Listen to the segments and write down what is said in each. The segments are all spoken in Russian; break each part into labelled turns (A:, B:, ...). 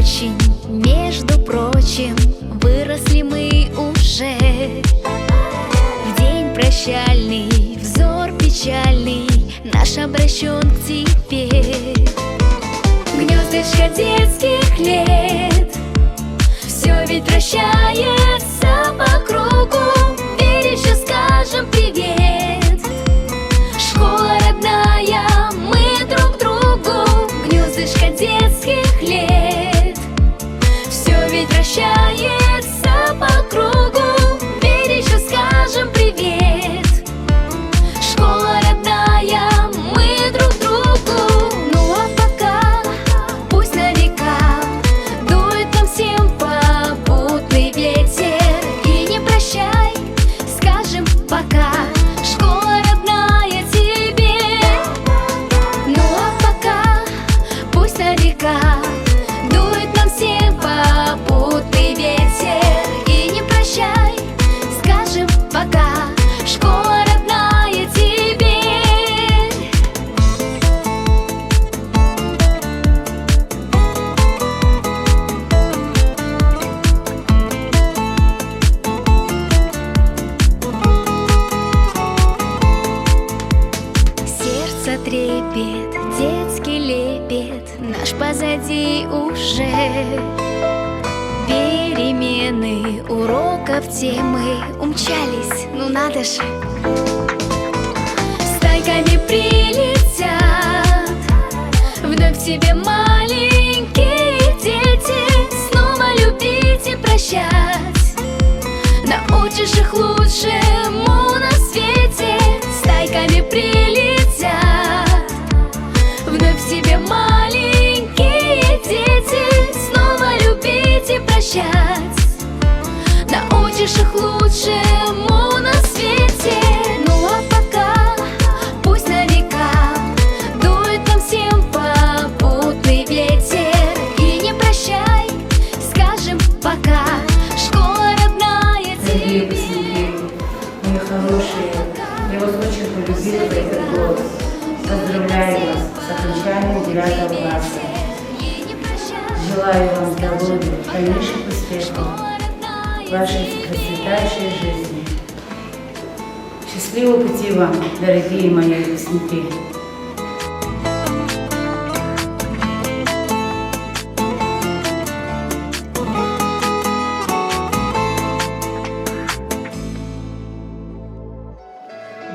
A: очень, между прочим, выросли мы уже. В день прощальный, взор печальный наш обращен к тебе. Гнездышко детских лет, все ведь вращается по кругу. Верь, еще скажем привет. Школа родная, мы друг другу. Гнездышко детских лет, все ведь вращается по кругу. Верь, еще скажем привет. Школа родная, мы друг другу. Ну а пока пусть на века дует нам всем попутный ветер. И не прощай, скажем пока. Школа родная тебе. Ну а пока пусть на века дует нам всем попутный ветер. И не прощай, скажем пока. Школа родная тебе. Сердце трепет, детский лепет наш позади уже. Перемены уроков темы умчались, ну надо же. Стайками прилетят вновь тебе маленькие дети. Снова любить и прощать, научишь их лучшему на свете. Стайками прилетят вновь тебе маленькие дети. Снова любить и прощать, научишь их лучшему на свете. Ну а пока пусть на века дует нам всем попутный ветер. И не прощай, скажем пока. Школа родная тебе.
B: Мои хорошие, я вас очень полюбила за этот год. Поздравляю вас с окончанием 9 класса. Желаю вам здоровья, дальнейших успехов в вашей процветающей жизни. Счастливого пути вам, дорогие мои выпускники!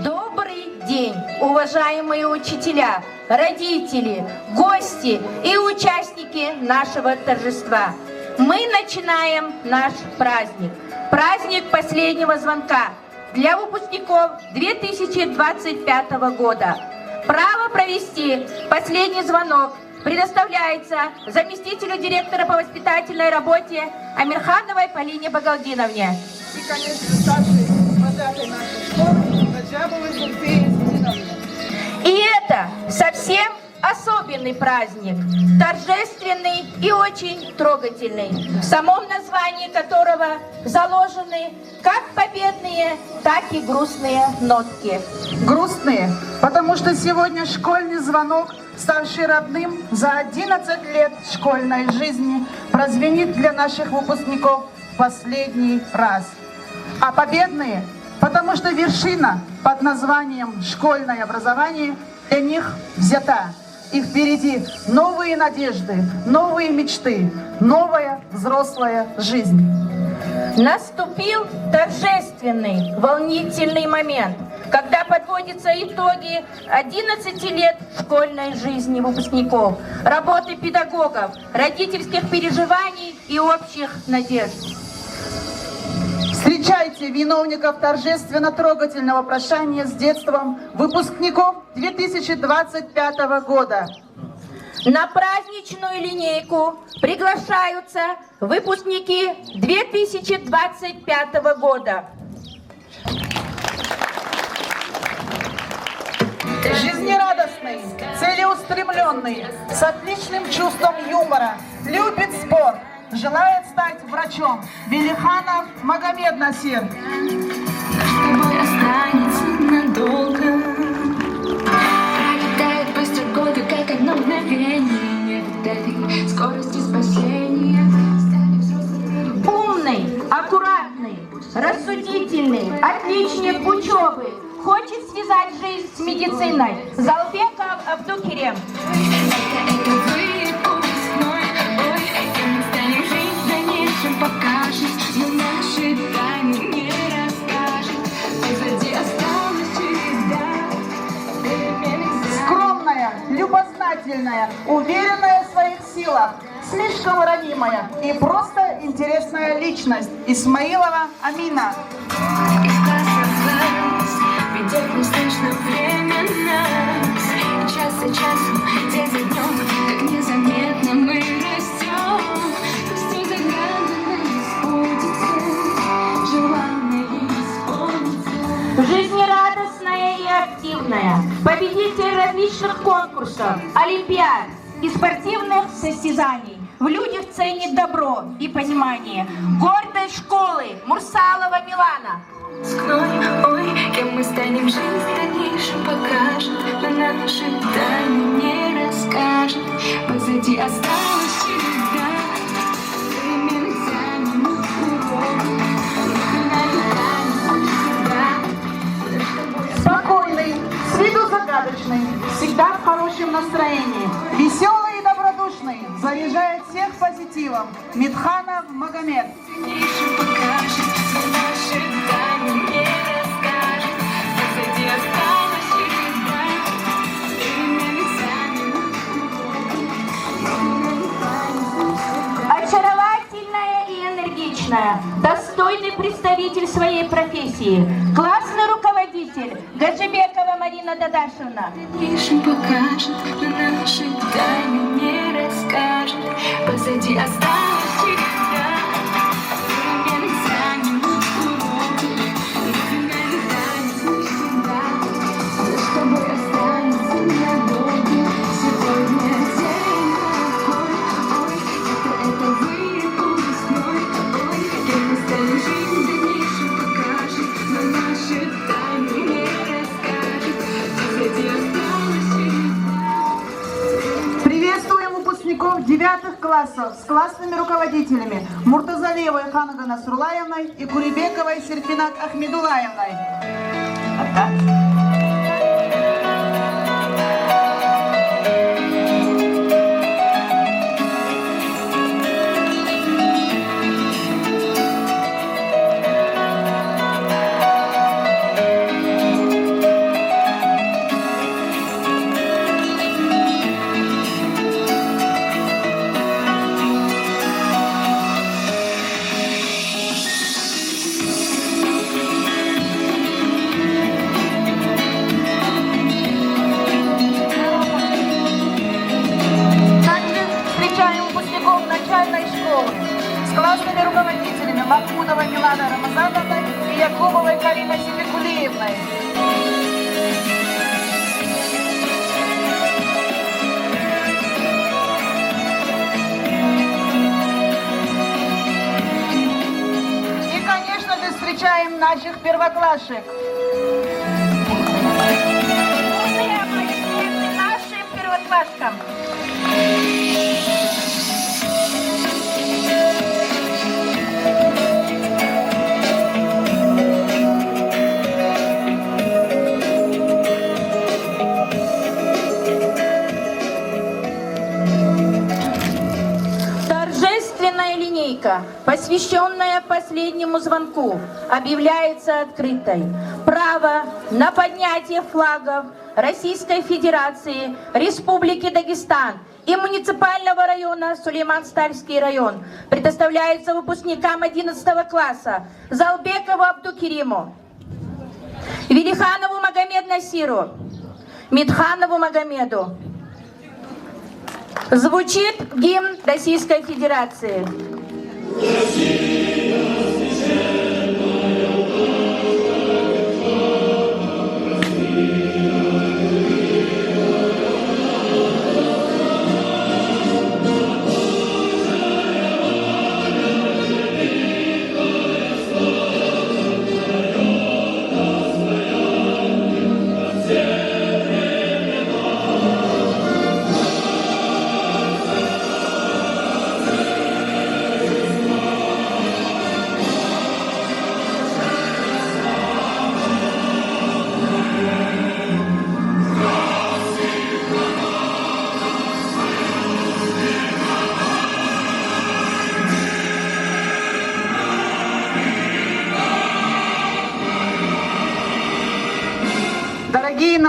C: Добрый день, уважаемые учителя, родители, гости и участники нашего торжества. Мы начинаем наш праздник. Праздник последнего звонка для выпускников 2025 года. Право провести последний звонок предоставляется заместителю директора по воспитательной работе Амирхановой Полине Багалдиновне.
D: И, конечно, старшей водатой нашей школы Раджабовой Зульфии Зиновне.
C: И это совсем особенный праздник, торжественный и очень трогательный, в самом названии которого заложены как победные, так и грустные нотки.
D: Грустные, потому что сегодня школьный звонок, ставший родным за 11 лет школьной жизни, прозвенит для наших выпускников в последний раз. А победные, потому что вершина под названием «школьное образование» для них взята. И впереди новые надежды, новые мечты, новая взрослая жизнь.
C: Наступил торжественный, волнительный момент, когда подводятся итоги 11 лет школьной жизни выпускников, работы педагогов, родительских переживаний и общих надежд.
D: Встречайте виновников торжественно-трогательного прощания с детством выпускников 2025 года.
C: На праздничную линейку приглашаются выпускники 2025 года.
D: Жизнерадостный, целеустремленный, с отличным чувством юмора, любит спорт, желает стать врачом. Велиханов Магомед Насир.
A: Останется надолго. Пролетают быстро годы, как одно мгновение. этой скорости спасения. Стали взрослыми.
C: Умный, аккуратный, рассудительный, отличник учебы, хочет связать жизнь с медициной. Залбеков Абдукерем.
A: Это выпускной, ой, кем мы станем, жизнь в дальнейшем покажет, но наши тайны не расскажет. Позади осталась череда переменных за.
D: Скромная, любознательная, уверенная в своих силах, слишком ранимая и просто интересная личность. Исмаилова Амина.
A: Из класса вас, ведет неслышно время нас. И час за часом, день за днем, как незаметно мы растем. Пусть загадано исполнится, желанное исполнится.
C: Жизнерадостная и активная, победитель различных конкурсов, олимпиад и спортивных состязаний. В людях ценит добро и понимание. Гордость школы Мурсалова Милана.
A: Ой, кем мы станем, жизнь в дальнейшем покажет, но наши тайны не расскажет. Позади осталась череда перемен, экзаменов, уроков.
D: Спокойный, с виду загадочный, всегда в хорошем настроении, веселый и добродушный, заряжает всех позитивом. Митханов Магомед.
A: Дальнейшем покажет, но наши тайны не расскажет. Позади осталась череда перемен, экзаменов, уроков.
C: Очаровательная и энергичная, достойный представитель своей профессии, классный руководитель Гаджибекова Марина Дадашевна.
A: Дальнейшем покажет, но наши тайны не расскажет. Позади осталась череда перемен, экзаменов, уроков. На финальных танец навсегда наш с тобой останется надолго. Сегодня день такой, ой, это выпускной, ой, кем мы станем, жизнь в дальнейшем покажет, но наши тайны не расскажет. Позади осталась череда.
D: Приветствуем выпускников 9 классов с классными руководителями Муртазалиевой Ханага Насрулаевной и Курибековой Серфинат Ахмедулаевной.
C: Также встречаем выпускников начальной школы с классными руководителями Махмудовой Миланой Рамазановной и Якубовой Кариной Сибикулиевной.
D: И, конечно же, встречаем наших первоклашек.
C: Бурные аплодисменты нашим первоклашкам. Торжественная линейка, посвященная последнему звонку, объявляется открытой. Право на поднятие флагов Российской Федерации, Республики Дагестан и муниципального района Сулейман-Стальский район предоставляется выпускникам 11 класса Залбекову Абдукериму, Велиханову Магомед Насиру, Митханову Магомеду. Звучит гимн Российской Федерации.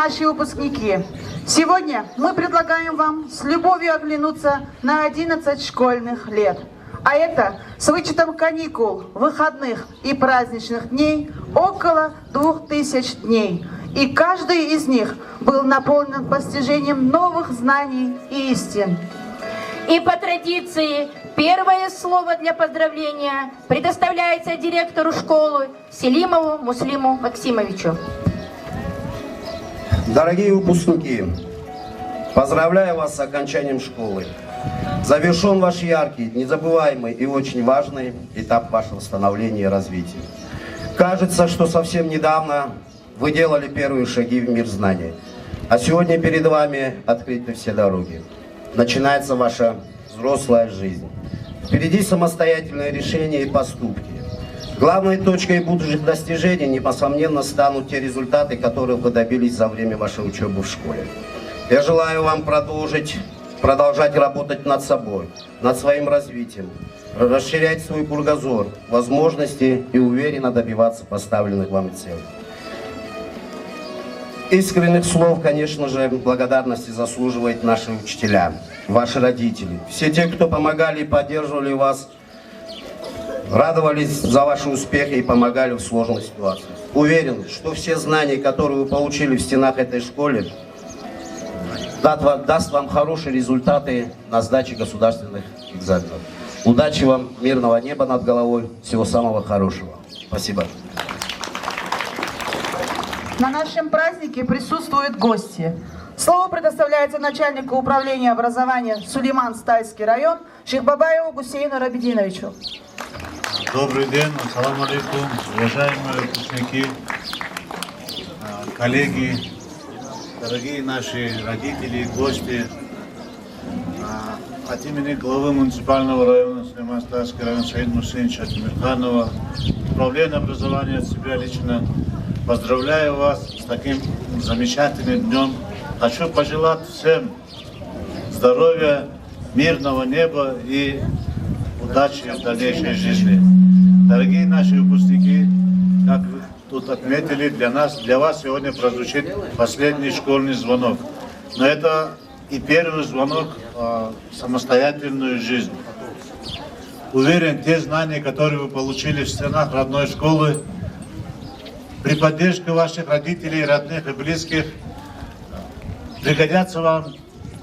D: наши выпускники, сегодня мы предлагаем вам с любовью оглянуться на 11 школьных лет. А это с вычетом каникул, выходных и праздничных дней около 2000 дней. И каждый из них был наполнен постижением новых знаний и истин.
C: И по традиции первое слово для поздравления предоставляется директору школы Селимову Муслиму Максимовичу.
E: Дорогие выпускники, поздравляю вас с окончанием школы. Завершен ваш яркий, незабываемый и очень важный этап вашего становления и развития. Кажется, что совсем недавно вы делали первые шаги в мир знаний, а сегодня перед вами открыты все дороги. Начинается ваша взрослая жизнь. Впереди самостоятельные решения и поступки. Главной точкой будущих достижений, несомненно, станут те результаты, которых вы добились за время вашей учебы в школе. Я желаю вам продолжать работать над собой, над своим развитием, расширять свой кругозор, возможности и уверенно добиваться поставленных вам целей. Искренних слов, конечно же, благодарности заслуживают наши учителя, ваши родители, все те, кто помогали и поддерживали вас, радовались за ваши успехи и помогали в сложных ситуациях. Уверен, что все знания, которые вы получили в стенах этой школы, даст вам хорошие результаты на сдаче государственных экзаменов. Удачи вам, мирного неба над головой, всего самого хорошего. Спасибо.
D: На нашем празднике присутствуют гости. Слово предоставляется начальнику управления образования Сулейман-Стайский район Шихбабаеву Гусейну Рабидиновичу.
F: Добрый день, ассаламу алейкум, уважаемые выпускники, коллеги, дорогие наши родители, гости. От имени главы муниципального района Сулейман-Стайский район Саида Мусейновича Тимирханова, управление образования от себя лично поздравляю вас с таким замечательным днем. Хочу пожелать всем здоровья, мирного неба и удачи в дальнейшей жизни. Дорогие наши выпускники, как вы тут отметили, для вас сегодня прозвучит последний школьный звонок. Но это и первый звонок в самостоятельную жизнь. Уверен, те знания, которые вы получили в стенах родной школы, при поддержке ваших родителей, родных и близких, пригодятся вам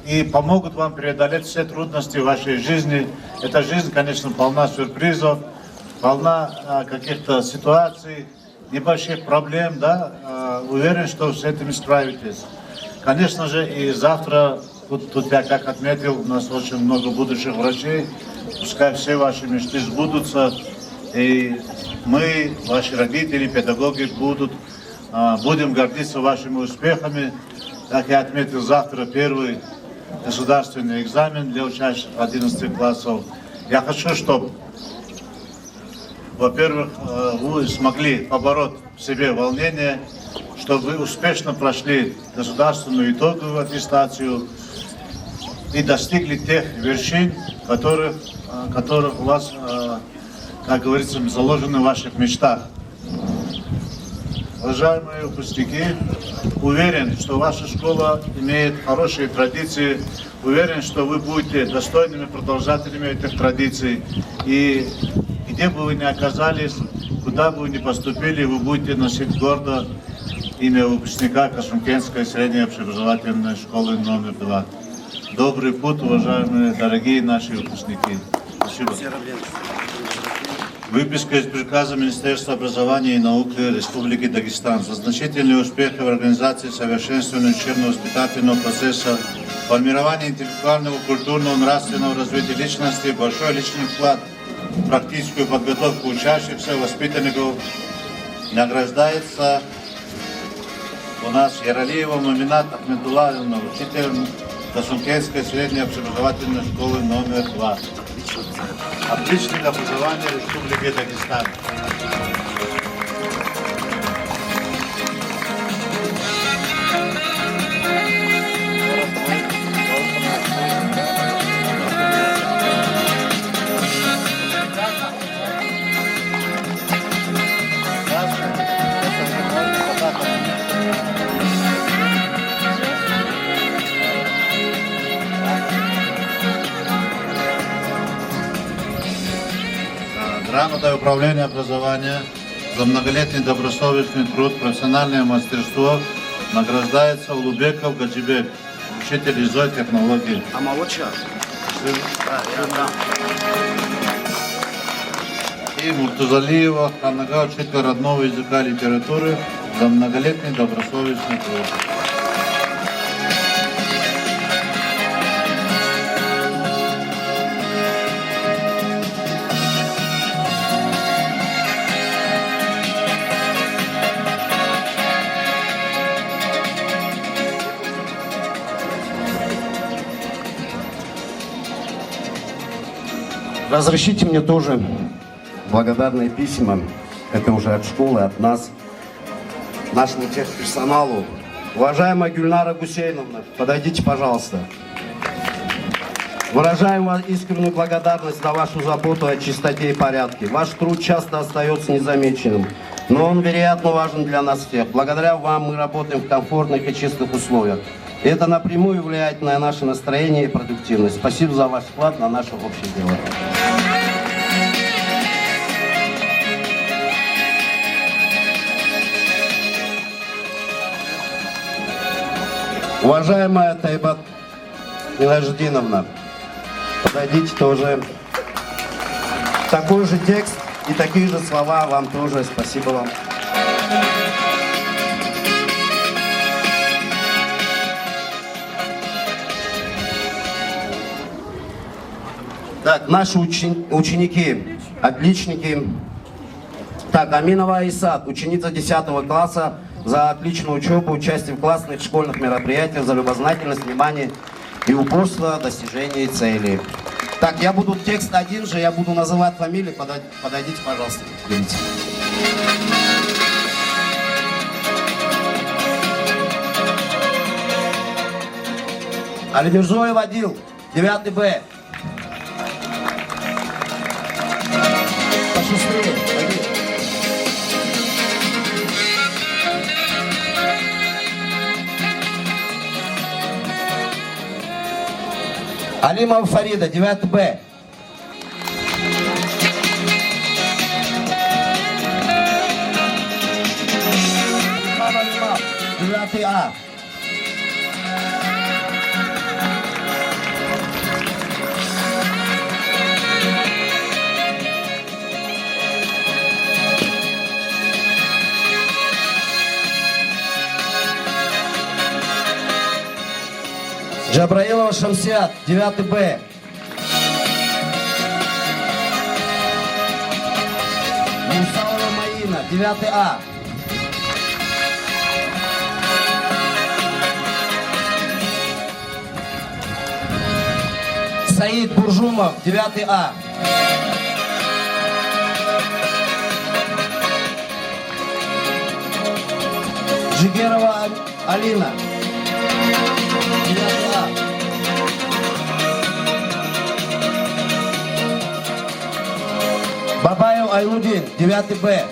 F: и помогут вам преодолеть все трудности в вашей жизни. Эта жизнь, конечно, полна сюрпризов, полна каких-то ситуаций, небольших проблем, да. Уверен, что с этим справитесь. Конечно же, и завтра, тут я как отметил, у нас очень много будущих врачей, пускай все ваши мечты сбудутся, и мы, ваши родители, педагоги будем гордиться вашими успехами. Как я отметил, завтра первый государственный экзамен для учащихся 11 классов. Я хочу, чтобы, во-первых, вы смогли побороть в себе волнение, чтобы вы успешно прошли государственную итоговую аттестацию и достигли тех вершин, которых у вас, как говорится, заложены в ваших мечтах. Уважаемые выпускники, уверен, что ваша школа имеет хорошие традиции, уверен, что вы будете достойными продолжателями этих традиций. И где бы вы ни оказались, куда бы вы ни поступили, вы будете носить гордо имя выпускника Кашумкенской средней общеобразовательной школы номер 2. Добрый путь, уважаемые, дорогие наши выпускники. Спасибо. Выписка из приказа Министерства образования и науки Республики Дагестан за значительные успехи в организации совершенствования учебно-воспитательного процесса, формирования интеллектуального, культурного, нравственного развития личности, большой личный вклад в практическую подготовку учащихся, воспитанников, награждается у нас Яралиева Муминат Ахмедуллаевна, учитель Кашумкенской средней общеобразовательной школы номер 2. Отличник образования Республики Дагестан. Грамотой управления образования за многолетний добросовестный труд, профессиональное мастерство награждается Улубеков Гаджибек, учитель ИЗО технологий.
E: А молодчик?
F: И Муртазалиева Ханага, учитель родного языка и литературы за многолетний добросовестный труд.
E: Разрешите мне тоже благодарные письма. Это уже от школы, от нас, нашему техперсоналу. Уважаемая Гюльнара Гусейновна, подойдите, пожалуйста. Выражаем вам искреннюю благодарность за вашу заботу о чистоте и порядке. Ваш труд часто остается незамеченным, но он, вероятно, важен для нас всех. Благодаря вам мы работаем в комфортных и чистых условиях. И это напрямую влияет на наше настроение и продуктивность. Спасибо за ваш вклад на наше общее дело. Уважаемая Тайбат Минаждиновна, подойдите тоже. Такой же текст и такие же слова вам тоже. Спасибо вам. Так, наши ученики, отличники. Так, Аминова Исат, ученица 10 класса, за отличную учебу, участие в классных школьных мероприятиях, за любознательность, внимание и упорство в достижении целей. Так, я буду текст один же, я буду называть фамилии, подойдите, пожалуйста. Видите. Алимирзоев Адил, 9 Б. Пошустрее, Адил. Алимова Фарида, 9 Б. Мама Лимав, 9 А. Джабраилова Шамсиат, 9 Б. Мусалова Маина, 9 А. Саид Буржумов, 9 А. Джигерова Алина, 9 А. Бабаев Айлудин, 9 Б.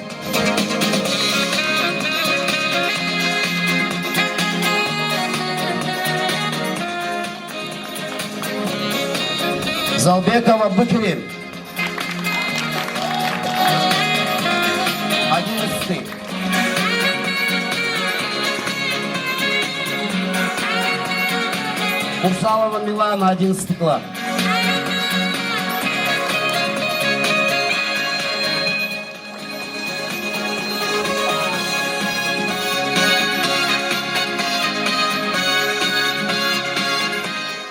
E: Залбекова Быкелин, 11. Мурсалова Милана, 11 класс.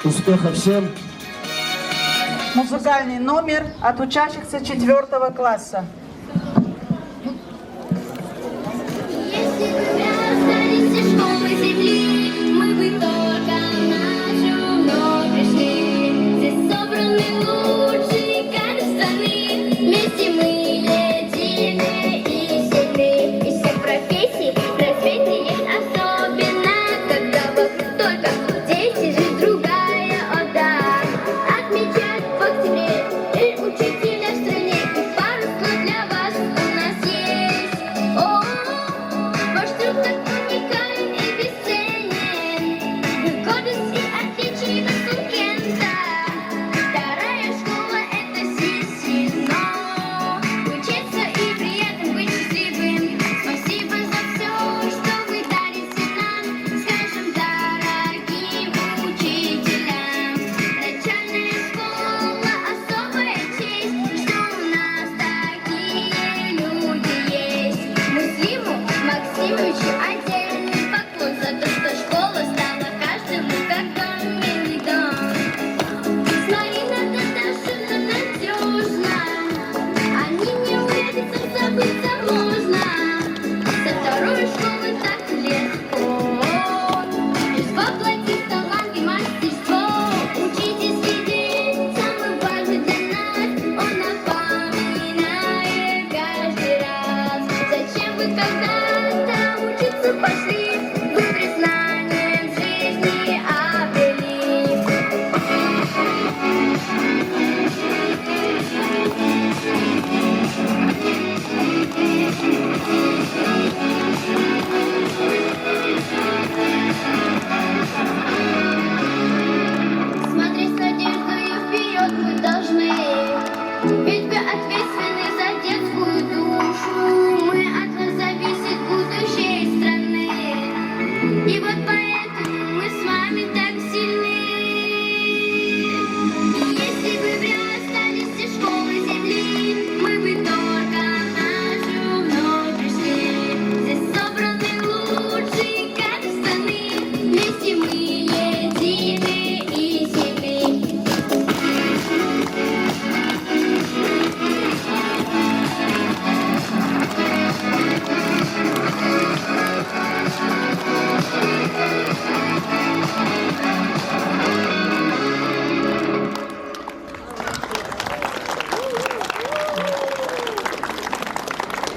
E: Успехов всем!
D: Музыкальный номер от учащихся 4 класса.
A: Если бы остались все школы земли, мы бы только нашу вновь пришли. Здесь собраны лучшие кадры страны. Вместе мы едины и сильны. Из всех профессий на свете есть особенно, когда вокруг только дети, жизнь другая, о да. Отмечать в октябре День учителя в стране. И пару слов для вас у нас есть. О, ваш труд так уникален и бесценен. Мы гордость и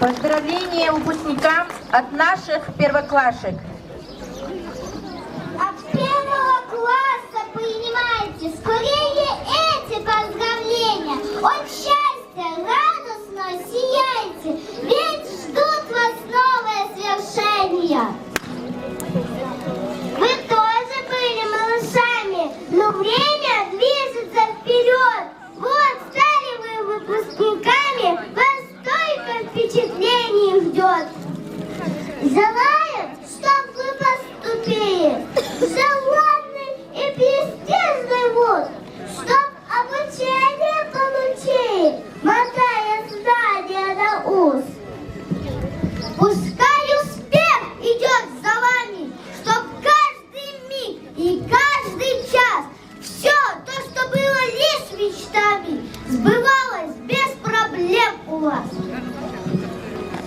C: Поздравления выпускникам от наших первоклашек.
A: От первого класса, понимаете, скорее эти поздравления. От счастья радостно сияйте, ведь ждут вас новые свершения. Вы тоже были малышами, но время движется вперед. Вот стали вы выпускниками, вас столько впечатлений ждет. Желаю, чтоб вы поступили в желанный и престижный вуз, чтоб обучение получили, мотая знания на ус. Пускай успех идет за вами, чтоб каждый миг и каждый час все то, что было лишь мечтами, сбывалось без проблем у вас.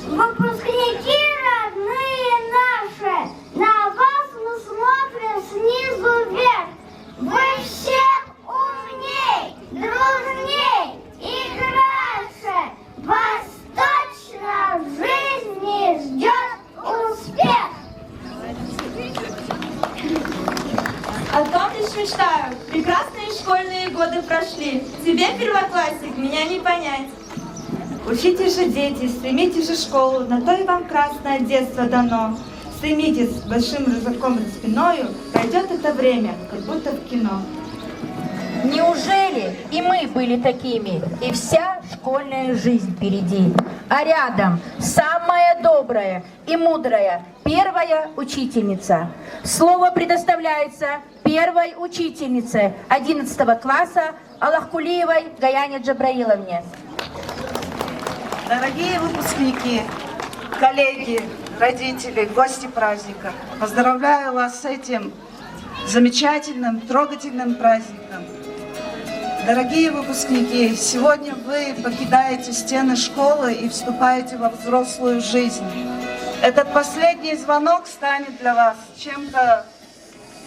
A: Выпускники родные наши, на вас мы смотрим снизу вверх. Вы все умней, дружней и краше. Вас точно в жизни ждет успех.
G: О том лишь мечтаю. Прекрасные школьные годы прошли. Тебе, первоклассник, меня не понять. Учитесь же, дети, стремитесь же в школу, на то и вам красное детство дано. Стремитесь с большим рюкзаком за спиною, пройдет это время, как будто в кино.
C: Неужели и мы были такими, и вся школьная жизнь впереди, а рядом самая добрая и мудрая первая учительница. Слово предоставляется первой учительнице 11 класса Аллахкулиевой Гаяне Джабраиловне.
D: Дорогие выпускники, коллеги, родители, гости праздника, поздравляю вас с этим замечательным, трогательным праздником. Дорогие выпускники, сегодня вы покидаете стены школы и вступаете во взрослую жизнь. Этот последний звонок станет для вас чем-то,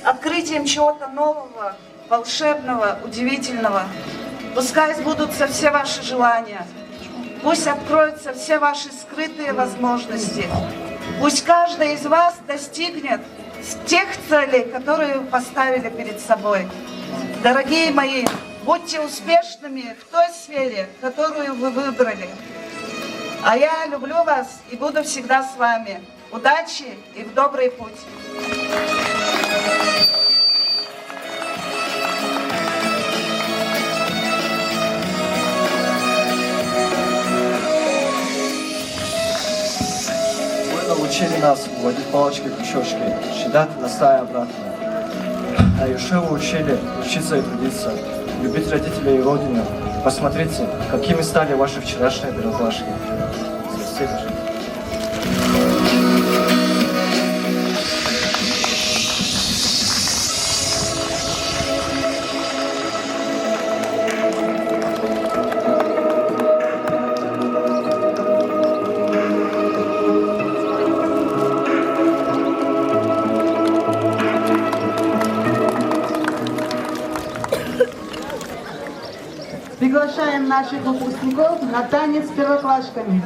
D: открытием чего-то нового, волшебного, удивительного. Пускай сбудутся все ваши желания. Пусть откроются все ваши скрытые возможности. Пусть каждый из вас достигнет тех целей, которые вы поставили перед собой. Дорогие мои, будьте успешными в той сфере, которую вы выбрали. А я люблю вас и буду всегда с вами. Удачи и в добрый путь.
H: Научили нас вводить палочкой крючочки, считать носа и обратно. А еще вы учили учиться и трудиться, любить родителей и родину. Посмотрите, какими стали ваши вчерашние первоклашки. Спасибо.
D: Приглашаем наших выпускников на танец с первоклашками.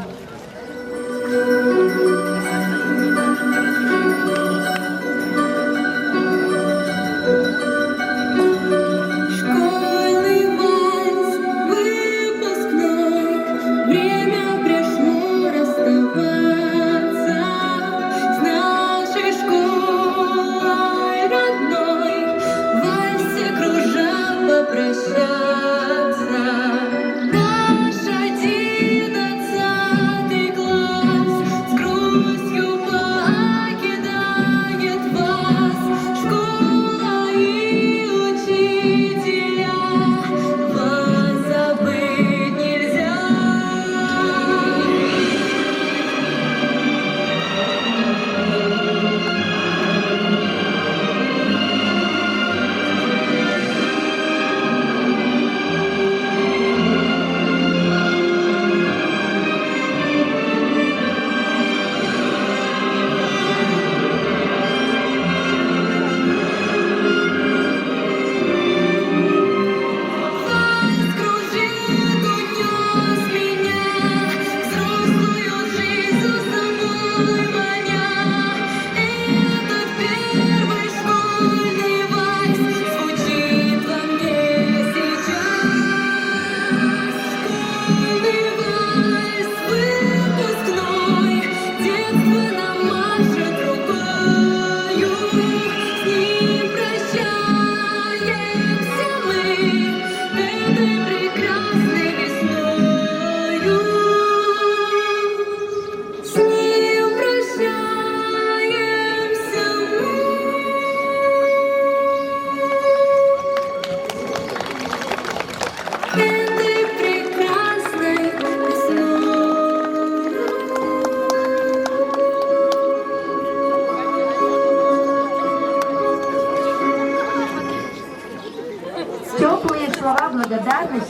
A: Школьный вальс, выпускной, время пришло расставаться с нашей школой родной, в вальсе кружа попрощаться. Наш 11 класс с грустью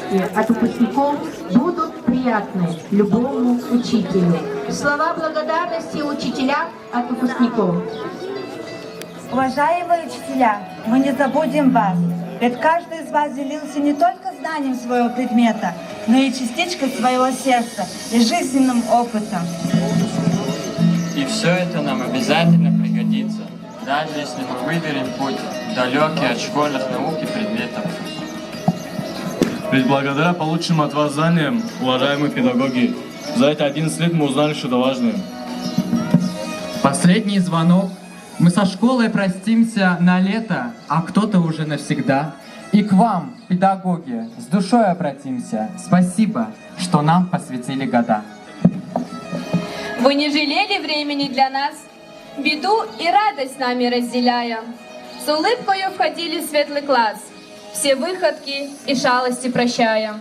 C: подарки от выпускников будут приятны любому учителю. Слова благодарности учителям от выпускников.
G: Уважаемые учителя, мы не забудем вас. Ведь каждый из вас делился не только знанием своего предмета, но и частичкой своего сердца и жизненным опытом.
I: И все это нам обязательно пригодится, даже если мы выберем путь далекий от школьных наук и предметов.
J: Ведь благодаря полученным от вас знаниям, уважаемые педагоги, за эти 11 лет мы узнали что-то важное.
K: Последний звонок. Мы со школой простимся на лето, а кто-то уже навсегда. И к вам, педагоги, с душой обратимся. Спасибо, что нам посвятили года.
L: Вы не жалели времени для нас, беду и радость с нами разделяя. С улыбкою входили в светлый класс, все выходки и шалости прощая.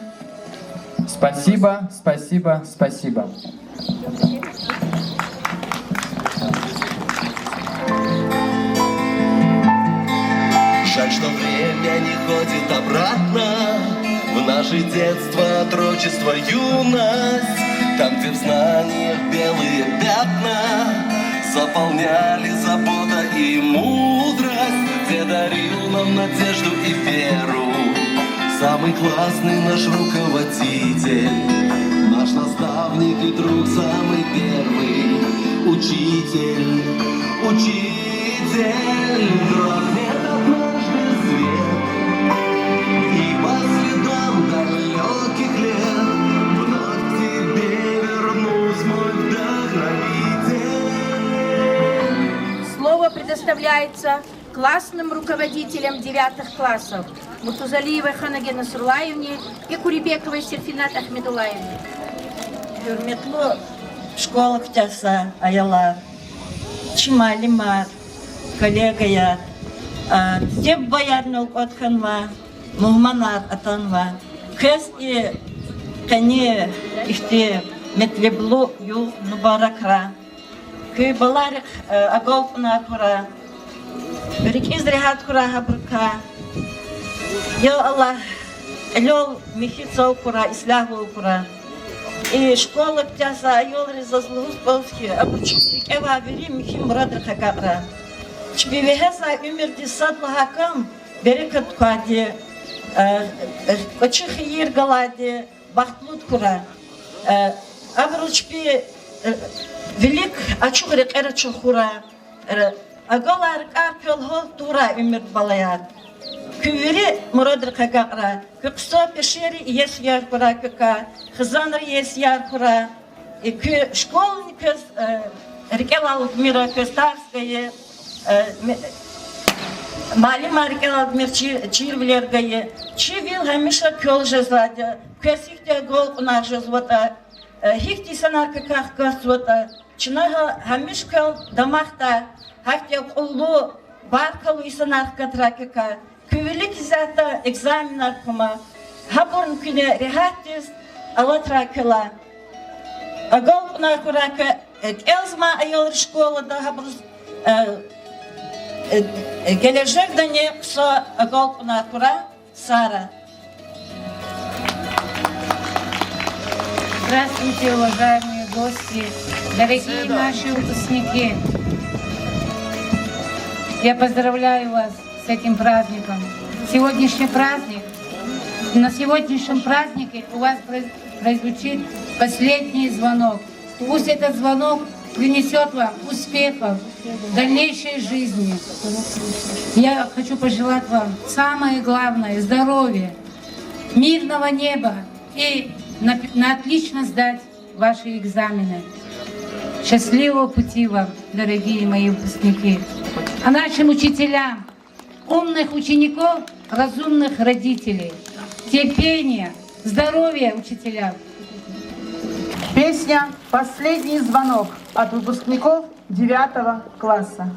K: Спасибо, спасибо, спасибо.
M: Жаль, что время не ходит обратно в наше детство, отрочество, юность. Там, где в знаниях белые пятна заполняли забота и мудрость, где дарил нам надежду и веру самый классный наш руководитель, наш наставник и друг, самый первый учитель, учитель. Дрогнет однажды свет, и по следам далеких лет вновь к тебе вернусь, мой вдохновитель.
C: Слово предоставляется классным руководителям 9 классов Муртузалиевой Ханаге Насурлаевне и Курибековой Серфинат Ахмедулаевне.
N: Hürmetli школа ктяса аялар, чималимар, коллегая, деп баярнул отханва, мухманар атанва, кез и кане ихте метлеблу юл нубаракра, кы баларик аголпна кура, берик изрихат кура хабрка, я Аллах, лёл михицал кура, исляхул кура. И школа ктяса айолри заслугус полски, обучителик эва бери михи мурадр хакабра. Чбивехеса умерди садла хакам, берекат куади, очихи иргалади, бахтлут кура. Абручпи велик ачухрик эрачухура, аголарик арпел хол тура умерд балаят. Күвери мурадр хакабра, куксо пешери ес яр кура кука, хазанр ес яр кура, и кü школьник рекелал мира костарское, малима рекелал мир чирвлергое, чивил хамиша кёл жезладя, кесихте гол кунар жезвота, хихти санар каках касвота, чинага хамиш кёл дамахта, хахте куллу баркалу и санар катракака. Küvülük izahta egzaminar kuma, habun küne rehatis alatrakela. Agol kuna kuraka elzma ayol школа da habur gelecek da ne kısa agol kuna kura Сара.
B: Здравствуйте, уважаемые гости, дорогие наши выпускники. Я поздравляю вас с этим праздником. Сегодняшний праздник, на сегодняшнем празднике у вас прозвучит последний звонок. Пусть этот звонок принесет вам успехов в дальнейшей жизни. Я хочу пожелать вам самое главное — здоровья, мирного неба и на отлично сдать ваши экзамены. Счастливого пути вам, дорогие мои выпускники. А нашим учителям, умных учеников, разумных родителей, терпения, здоровья учителям.
D: Песня «Последний звонок» от выпускников 9 класса.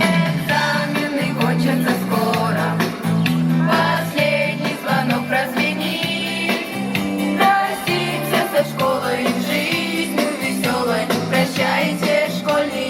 A: Экзамены кончатся скоро, последний звонок прозвенит. Простимся со школой, жизнью веселой, прощайте, школьные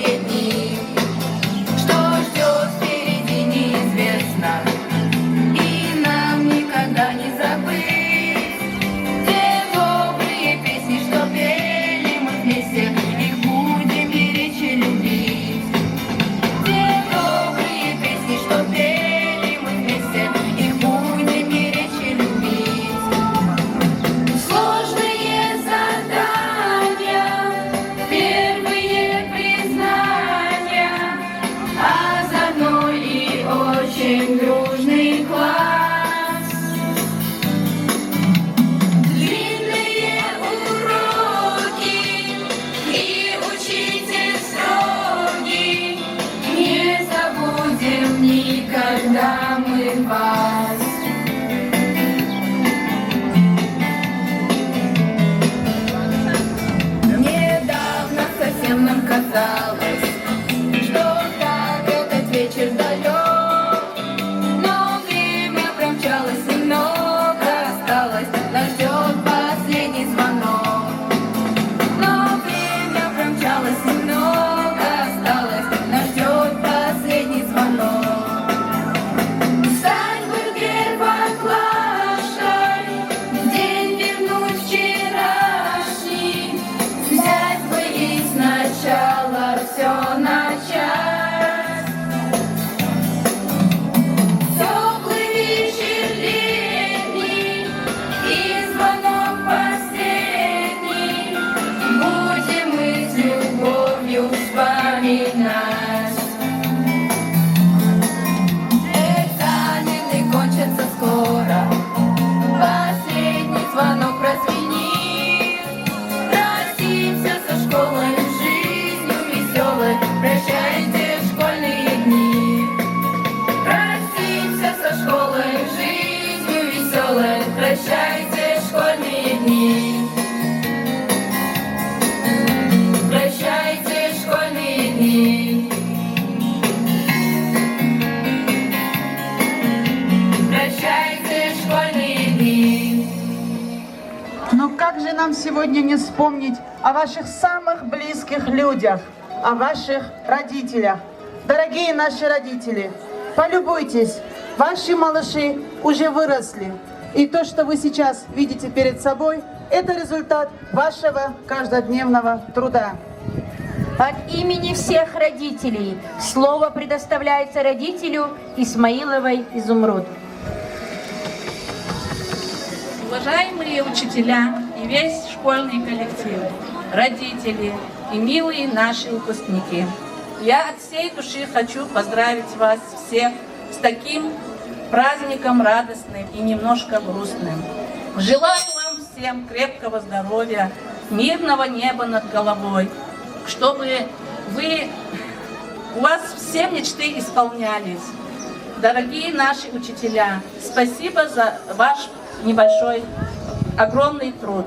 L: куда мы вас. Недавно совсем нам казалось, что так этот вечер далек, но время промчалось, немного осталось, нас ждет последний звонок. Но время промчалось, немного осталось, нас ждет последний звонок. Встань, бургер, поклажай, день вернуть вчерашний, взять бы и сначала все начать. Теплый вечер летний и звонок последний, будем мы с любовью вспоминать. Экзамены кончатся скоро, последний звонок прозвенит. Простимся со школой, жизнью веселой, прощайте школьные дни. Простимся со школой, жизнью веселой, прощайте школьные дни. Прощайте школьные дни. Прощайте школьные дни.
D: Но как же нам сегодня не вспомнить о ваших самых близких людях, о ваших родителях? Дорогие наши родители, полюбуйтесь, ваши малыши уже выросли. И то, что вы сейчас видите перед собой, это результат вашего каждодневного труда.
C: От имени всех родителей слово предоставляется родителю Исмаиловой Изумруд.
O: Уважаемые учителя и весь школьный коллектив, родители и милые наши выпускники, я от всей души хочу поздравить вас всех с таким праздником радостным и немножко грустным. Желаю вам всем крепкого здоровья, мирного неба над головой, чтобы у вас все мечты исполнялись. Дорогие наши учителя, спасибо за ваш небольшой, огромный труд.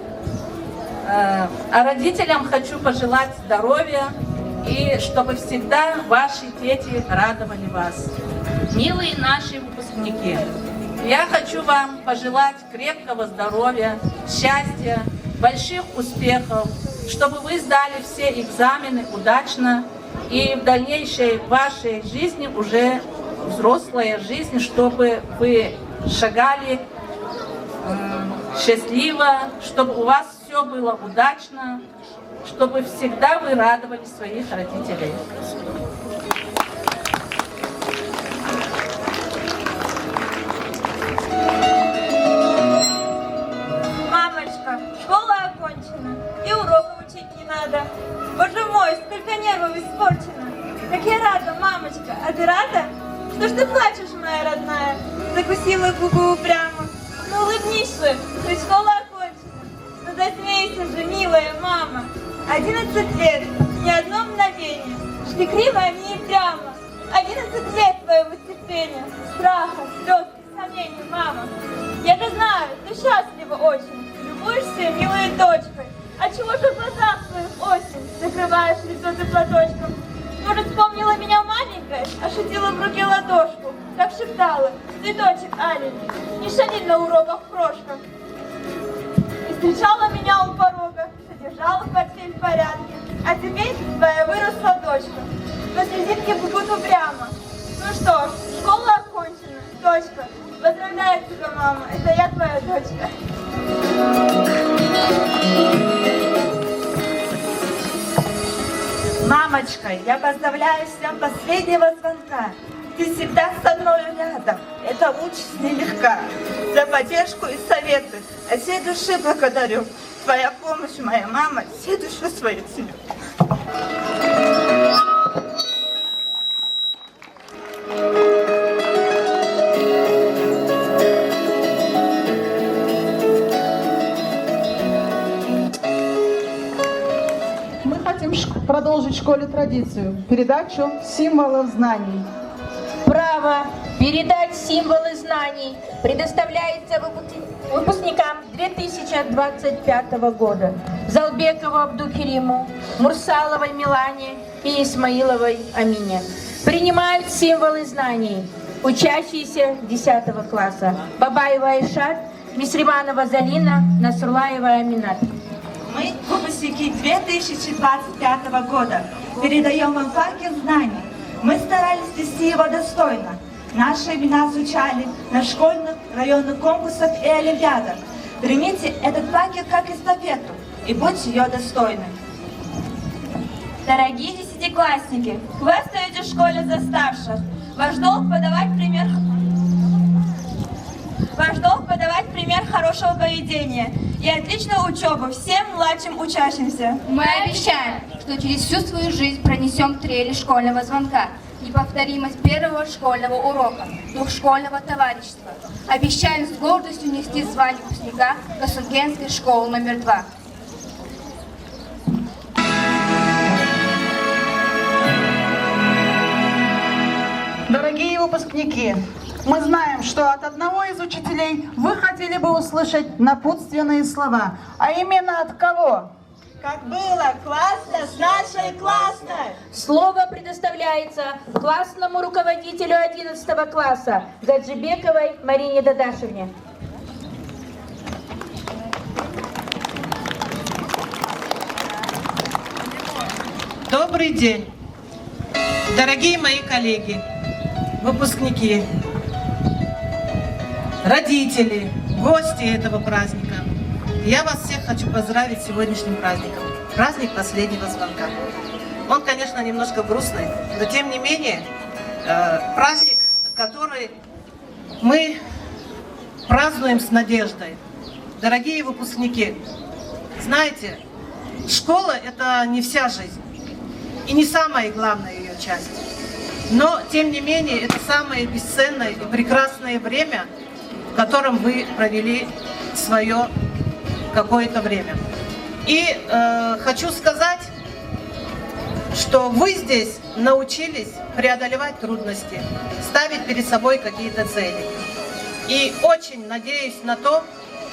O: А родителям хочу пожелать здоровья и чтобы всегда ваши дети радовали вас. Милые наши выпускники, я хочу вам пожелать крепкого здоровья, счастья, больших успехов, чтобы вы сдали все экзамены удачно и в дальнейшей вашей жизни, уже взрослая жизнь, чтобы вы шагали счастливо, чтобы у вас все было удачно, чтобы всегда вы радовали своих родителей.
G: Мамочка, школа окончена, и уроков учить не надо. Боже мой, сколько нервов испорчено. Как я рада, мамочка, а ты рада? Что ж ты плачешь, моя родная? Закусила губу упрямо. Ну улыбнись же, хоть школа окончена. Ну засмейся же, милая мама. 11 лет, ни одно мгновение. Шли криво, а не прямо. 11 лет твоего терпения, страха, слез и сомнений, мама. Я-то знаю, ты счастлива очень, любуешься милой дочкой. А чего же в глазах своих осень закрываешь лицо ты платочком? Может, вспомнила меня маленькая, ошутила в руке ладошку, так шептала: цветочек аленький, не шали на уроках в крошках. И встречала меня у порога, содержала портфель в порядке, а теперь твоя выросла дочка. Но слезинки бегут упрямо. Ну что ж, школа окончена, точка. Поздравляю тебя, мама, это я твоя дочка.
P: Мамочка, я поздравляю с днем последнего звонка. Ты всегда со мной рядом. Эта участь нелегка. За поддержку и советы. От всей души благодарю. Твоя помощь, моя мама, всей душой свою ценю.
D: Продолжить в школе традицию, передачу символов знаний.
C: Право Передать символы знаний предоставляется выпускникам 2025 года Залбекову Абдукериму, Мурсаловой Милане и Исмаиловой Амине. Принимают символы знаний учащиеся 10 класса Бабаева Айшат, Мисриманова Залина, Насурлаева Аминат.
P: Мы, выпускники 2025 года, передаем вам пакет знаний. Мы старались вести его достойно. Наши имена звучали на школьных, районных конкурсах и олимпиадах. Примите этот пакет как эстафету и будьте ее достойны.
G: Дорогие десятиклассники, вы остаетесь в школе за старших. Ваш долг подавать пример хорошего поведения и отличной учебы всем младшим учащимся.
A: Мы обещаем, что через всю свою жизнь пронесем трели школьного звонка, неповторимость первого школьного урока, дух школьного товарищества. Обещаем с гордостью нести звание выпускника Косунгенской школы номер 2.
D: Дорогие выпускники, мы знаем, что от одного из учителей вы хотели бы услышать напутственные слова. А именно от кого?
P: Как было классно с нашей классной!
C: Слово предоставляется классному руководителю 11 класса Гаджибековой Марине Дадашевне.
Q: Добрый день, дорогие мои коллеги, выпускники, родители, гости этого праздника. Я вас всех хочу поздравить с сегодняшним праздником. Праздник последнего звонка. Он, конечно, немножко грустный, но тем не менее праздник, который мы празднуем с надеждой. Дорогие выпускники, знаете, школа – это не вся жизнь и не самая главная ее часть. Но, тем не менее, это самое бесценное и прекрасное время, в котором вы провели свое какое-то время. И хочу сказать, что вы здесь научились преодолевать трудности, ставить перед собой какие-то цели. И очень надеюсь на то,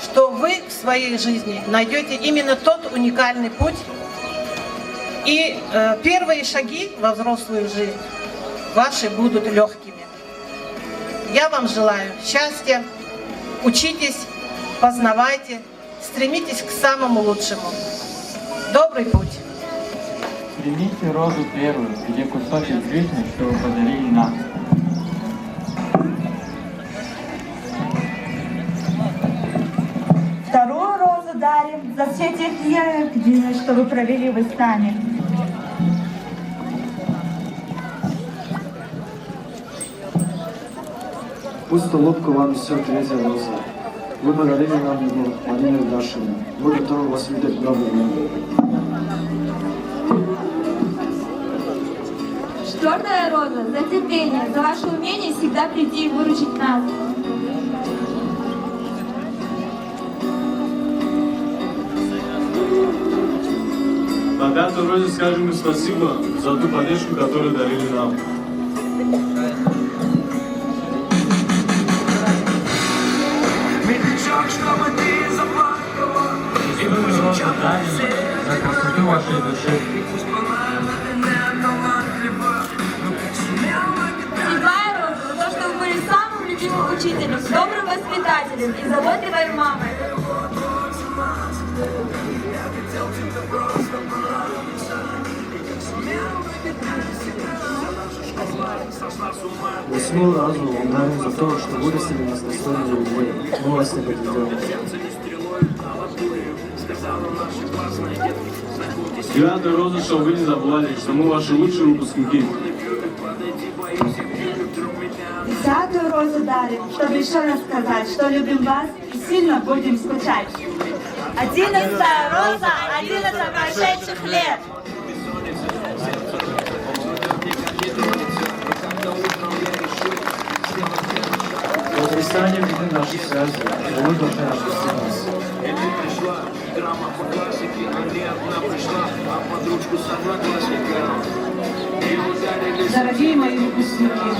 Q: что вы в своей жизни найдете именно тот уникальный путь. И первые шаги во взрослую жизнь ваши будут легкими. Я вам желаю счастья, учитесь, познавайте, стремитесь к самому лучшему. Добрый путь!
I: Примите розу первую, где кусочек жизни, что вы подарили нам.
P: Вторую розу дарим за все те дни, что вы провели вы с нами.
H: Пусть улыбку вам несет третья роза. Вы подарили нам его, Марину Дашину. Мы готовы вас видеть в новом мире.
G: Четвертая роза за терпение, за ваше умение всегда прийти и выручить нас.
J: На пятой розе скажем им спасибо за ту поддержку, которую дарили нам.
I: За красоту вашей души.
G: Седьмая роза за то, что вы были самым любимым учителем, добрым воспитателем и заботливой мамой.
H: Восьмую разу вам дарим за то, что вырастили нас достойными людьми. Мы вас не подведем.
J: Девятая роза, что вы не забывали, что мы ваши лучшие выпускники.
P: Десятую розу дарим, чтобы еще раз сказать, что любим вас и сильно будем скучать. 11-я роза, 11 прошедших лет.
H: Воскресенье видны наши связи, и вы должны отпустить нас.
D: Дорогие мои выпускники,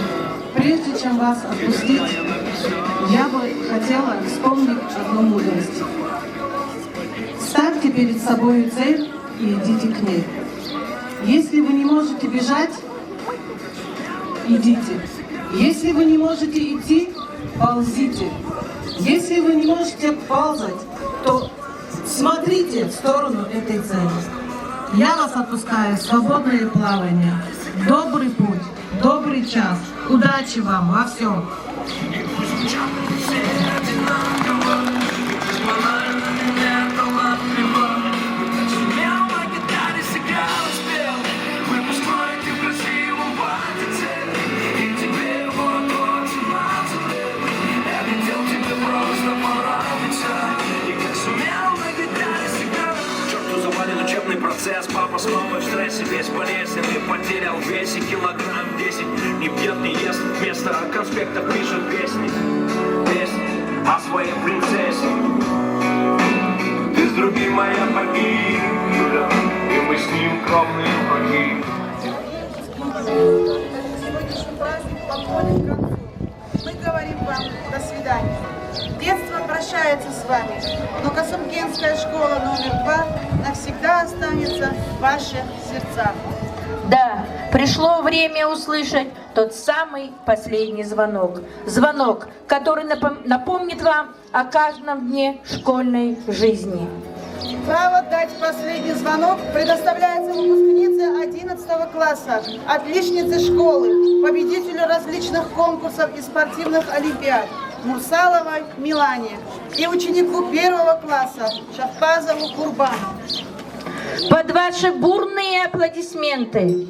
Q: Прежде чем вас отпустить, я бы хотела вспомнить одну мудрость. Ставьте перед собой цель и идите к ней. Если вы не можете бежать, идите. Если вы не можете идти, ползите. Если вы не можете ползать, то смотрите в сторону этой цели. Я вас отпускаю в свободное плавание. Добрый путь, добрый час. Удачи вам во всем.
M: Процесс, папа снова в стрессе, весь болезненный, потерял весе, килограмм 10, не пьет, не ест, вместо конспекта пишет песни о своей принцессе. Ты с другим моя погибля, и мы с ним кровные враги.
D: Сегодняшний праздник подходит к концу. Мы говорим вам до свидания. Детство прощается с вами, но Касумкенская школа номер 2 навсегда останется в ваших сердцах.
C: Да, пришло время услышать тот самый последний звонок. Звонок, который напомнит вам о каждом дне школьной жизни.
D: Право дать последний звонок предоставляется выпускнице 11 класса, отличнице школы, победителю различных конкурсов и спортивных олимпиад Мурсаловой Милане и ученику 1 класса Шахпазову Курбану.
C: Под ваши бурные аплодисменты.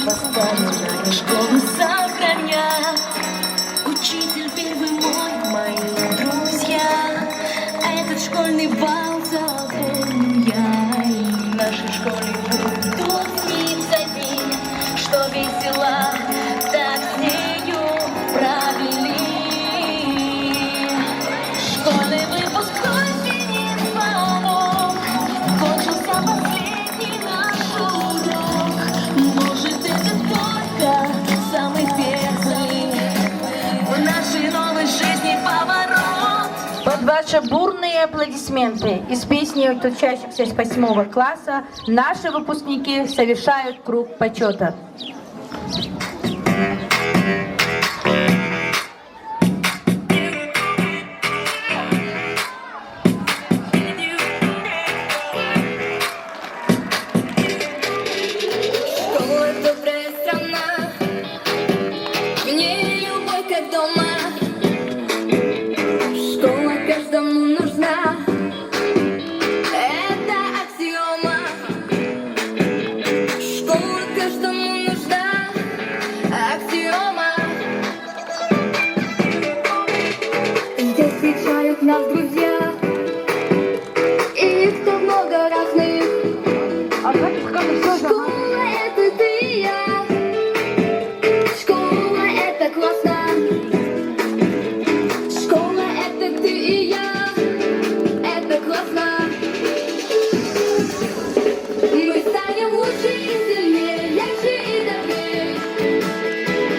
A: Воспоминания школы сохраня. Учитель первый мой, мои друзья. Этот школьный бал запомню я. И в нашей школе будут с ним за день, что весело так с нею провели. Школьный выпускной звенит звонок, кончился последний наш урок. Может, это только самый первый в нашей новой жизни поворот.
C: Под ваши бурные аплодисменты из песни учащихся с 8 класса наши выпускники совершают круг почета.
A: Школа добрая страна, в ней любовь как дома. Школа каждому нужна, это аксиома. Школа каждому нужна, аксиома. Здесь встречают нас друзья, и их тут много разных. Школа — это ты и я. Школа — это классно. Школа — это ты и я. Это классно. Мы станем лучше и сильнее, легче и добрее.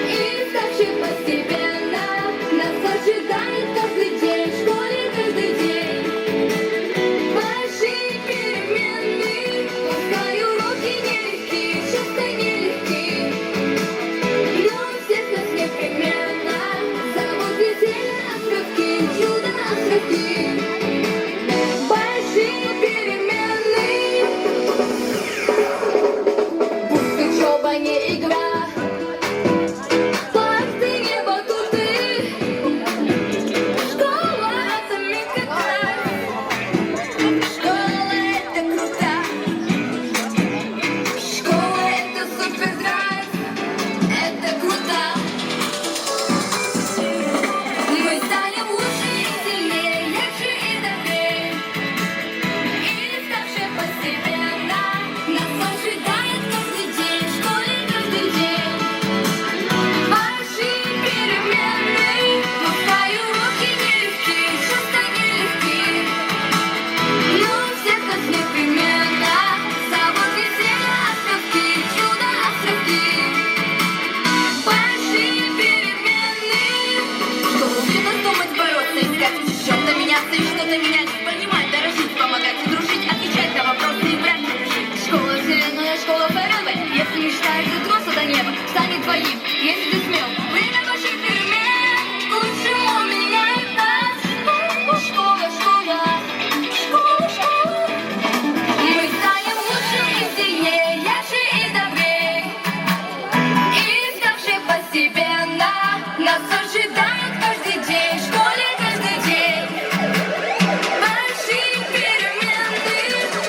A: И старше постепенно нас ожидает каждый день. В школе каждый своим, если ты смел. Время ваших перемен к лучшему меняет нас. Школа, школа, школа, школа. Мы станем лучше и сильнее, ярче и добрее. И ставшие постепенно нас ожидает каждый день, в школе каждый день. Большие перемены,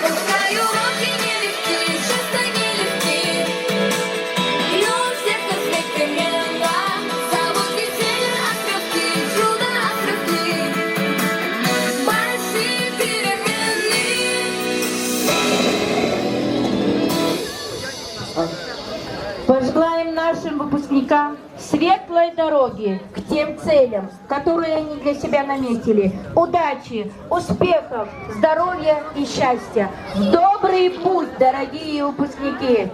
A: пускай уроки нелегки, часто нелегки. Но у всех нас непременно зовут веселье островки, чудо островки. Большие перемены.
C: Пожелаем нашим выпускникам светлой дороги к тем целям, которые они для себя наметили. Удачи, успехов, здоровья и счастья. В добрый путь, дорогие выпускники!